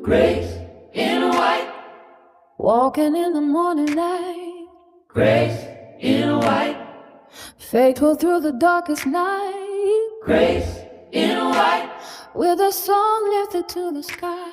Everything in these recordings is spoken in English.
Grace in a white, Walking in the morning light, grace in a white, faithful through the darkest night, grace in a white, with a song lifted to the sky.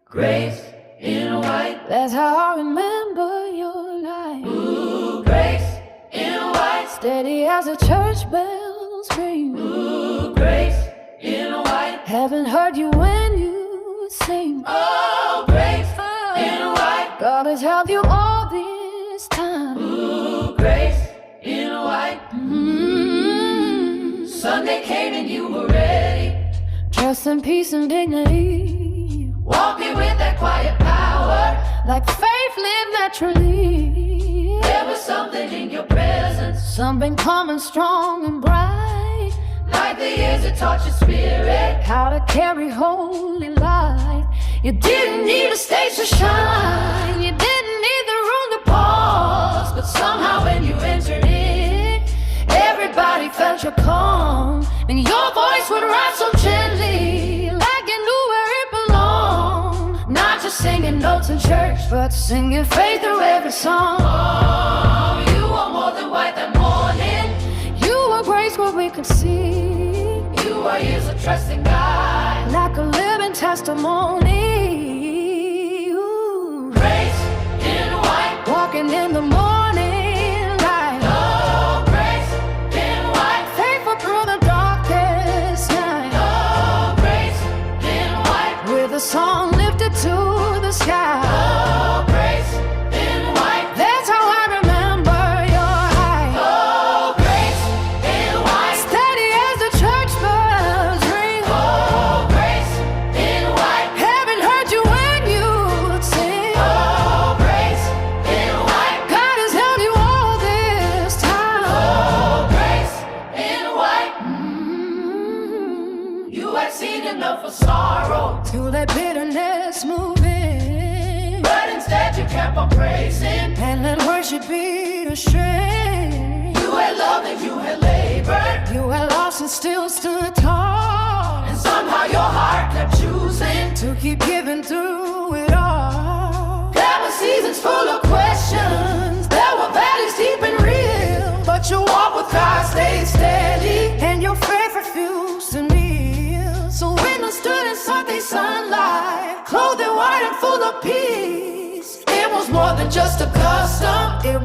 grace in a white, That's how I remember your life. ooh, grace in a white, Steady as a church bells ring. ooh, grace in a white, Haven't heard you when you sing. oh, grace in a white, God has helped you all this time. ooh, grace in a white. Mm-hmm. Sunday came and you were ready, Trust and peace and dignity, walking with that quiet power. like faith lived naturally. There was something in your presence, Something calm and strong and bright, like the years that taught your spirit. how to carry holy light. You didn't need a stage to shine, you didn't need the room to pause, but somehow when you entered it, everybody felt your calm, and your voice would rise so gently, like you knew where it belonged. Not just singing notes in church, but singing faith through every song. Oh, you were more than white that morning. You were grace where we could see, You were years of trusting God. like a living testimony. Ooh. Grace in white, Walking in the morning light, oh, grace in white, faithful through the darkest night, oh, grace in white, with a song lifted to the sky. oh, grace in white, That's how I remember your height. oh, grace in white, Steady as the church bells ring. oh, grace in white, Haven't heard you when you sing. oh, grace in white, God has held you all this time. oh, grace in white. Mm-hmm. You had seen enough of sorrow, To let bitterness move in, but instead you kept on praising. and let worship be the strength. You had loved and you had labored, You had lost and still stood tall, and somehow your heart kept choosing. to keep giving through it all. There were seasons full of questions, there were valleys deep and real, But your walk with God stayed steady, and your faith refused to kneel. So when I stood in Sunday sunlight, clothed in white and full of peace, it was more than just a custom. It